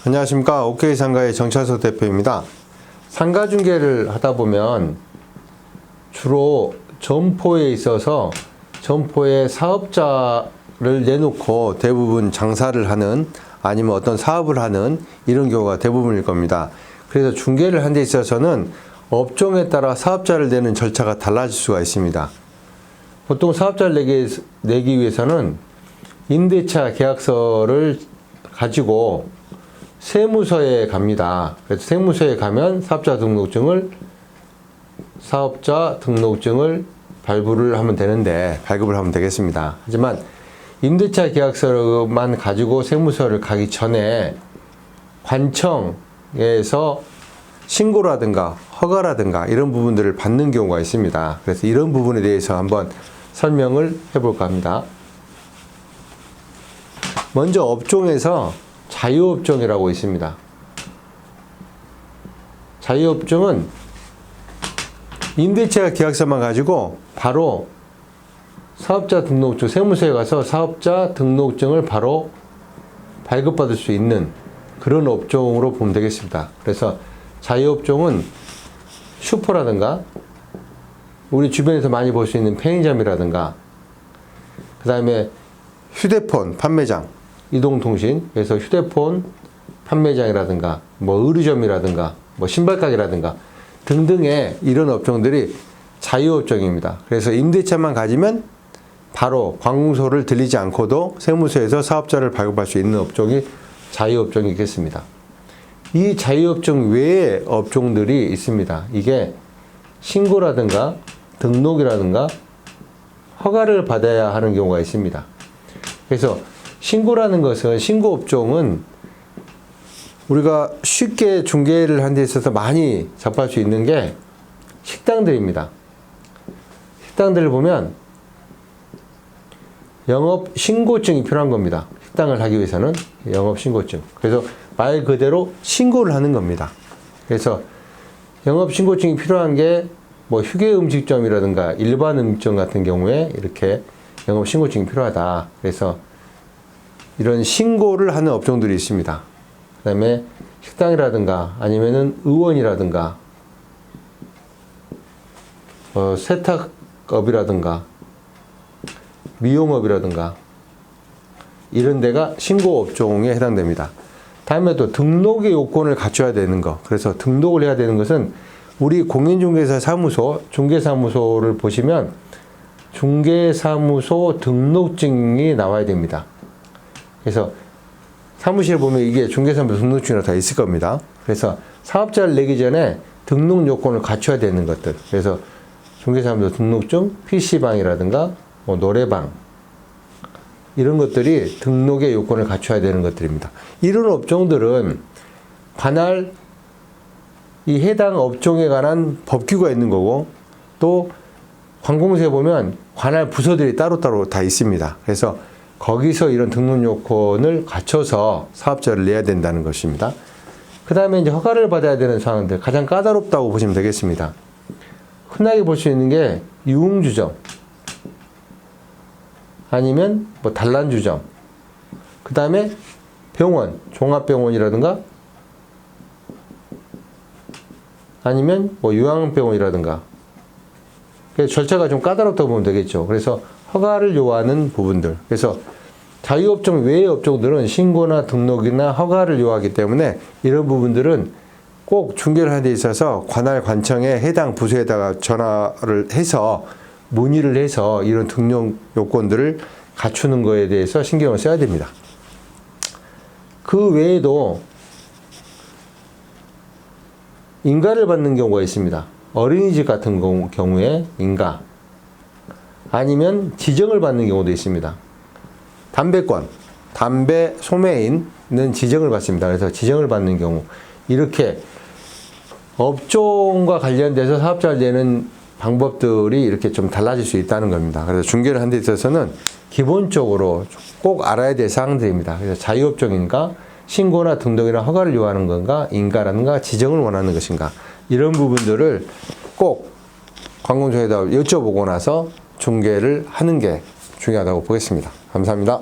안녕하십니까. OK상가의 정찬석 대표입니다. 상가 중개를 하다 보면 주로 점포에 있어서 점포에 사업자를 내놓고 대부분 장사를 하는 아니면 어떤 사업을 하는 이런 경우가 대부분일 겁니다. 그래서 중개를 하는 데 있어서는 업종에 따라 사업자를 내는 절차가 달라질 수가 있습니다. 보통 사업자를 내기 위해서는 임대차 계약서를 가지고 세무서에 갑니다. 그래서 세무서에 가면 사업자 등록증을 발급을 하면 되겠습니다. 하지만 임대차 계약서만 가지고 세무서를 가기 전에 관청에서 신고라든가 허가라든가 이런 부분들을 받는 경우가 있습니다. 그래서 이런 부분에 대해서 한번 설명을 해볼까 합니다. 먼저 업종에서 자유업종이라고 있습니다. 자유업종은 임대차 계약서만 가지고 바로 사업자 등록증, 세무서에 가서 사업자 등록증을 바로 발급받을 수 있는 그런 업종으로 보면 되겠습니다. 그래서 자유업종은 슈퍼라든가 우리 주변에서 많이 볼 수 있는 편의점이라든가 그 다음에 휴대폰 판매장, 이동통신, 그래서 휴대폰 판매장이라든가 뭐 의류점이라든가 뭐 신발가게라든가 등등의 이런 업종들이 자유업종입니다. 그래서 임대차만 가지면 바로 관공서를 들리지 않고도 세무서에서 사업자를 발급할 수 있는 업종이 자유업종이겠습니다. 이 자유업종 외에 업종들이 있습니다. 이게 신고라든가 등록이라든가 허가를 받아야 하는 경우가 있습니다. 그래서 신고라는 것은, 신고업종은 우리가 쉽게 중개를 하는 데 있어서 많이 접할 수 있는 게 식당들입니다. 식당들을 보면 영업신고증이 필요한 겁니다. 식당을 하기 위해서는 영업신고증. 그래서 말 그대로 신고를 하는 겁니다. 그래서 영업신고증이 필요한 게 뭐 휴게음식점이라든가 일반 음식점 같은 경우에 이렇게 영업신고증이 필요하다. 그래서 이런 신고를 하는 업종들이 있습니다. 그 다음에 식당이라든가 아니면은 의원이라든가 세탁업이라든가 미용업이라든가 이런 데가 신고업종에 해당됩니다. 다음에 또 등록의 요건을 갖춰야 되는 거. 그래서 등록을 해야 되는 것은 우리 공인중개사 사무소, 중개사무소를 보시면 중개사무소 등록증이 나와야 됩니다. 그래서 사무실에 보면 이게 중개사무소 등록증이라고 다 있을 겁니다. 그래서 사업자를 내기 전에 등록 요건을 갖춰야 되는 것들. 그래서 중개사무소 등록증, PC방이라든가 뭐 노래방 이런 것들이 등록의 요건을 갖춰야 되는 것들입니다. 이런 업종들은 관할 이 해당 업종에 관한 법규가 있는 거고 또 관공서에 보면 관할 부서들이 따로따로 다 있습니다. 그래서 거기서 이런 등록 요건을 갖춰서 사업자를 내야 된다는 것입니다. 그 다음에 이제 허가를 받아야 되는 사항들, 가장 까다롭다고 보시면 되겠습니다. 흔하게 볼 수 있는 게 유흥주점, 아니면 뭐 단란주점, 그 다음에 병원, 종합병원이라든가 아니면 뭐 요양병원이라든가 절차가 좀 까다롭다고 보면 되겠죠. 그래서 허가를 요하는 부분들. 그래서 자유업종 외의 업종들은 신고나 등록이나 허가를 요하기 때문에 이런 부분들은 꼭 중개를 하는 데 있어서 관할 관청에 해당 부서에다가 전화를 해서 문의를 해서 이런 등록 요건들을 갖추는 거에 대해서 신경을 써야 됩니다. 그 외에도 인가를 받는 경우가 있습니다. 어린이집 같은 경우에 인가, 아니면 지정을 받는 경우도 있습니다. 담배권, 담배 소매인은 지정을 받습니다. 그래서 지정을 받는 경우, 이렇게 업종과 관련돼서 사업자를 내는 방법들이 이렇게 좀 달라질 수 있다는 겁니다. 그래서 중개를 하는 데 있어서는 기본적으로 꼭 알아야 될 사항들입니다. 그래서 자유업종인가, 신고나 등록이나 허가를 요하는 건가, 인가라든가 지정을 원하는 것인가, 이런 부분들을 꼭 관공서에다 여쭤보고 나서 중개를 하는 게 중요하다고 보겠습니다. 감사합니다.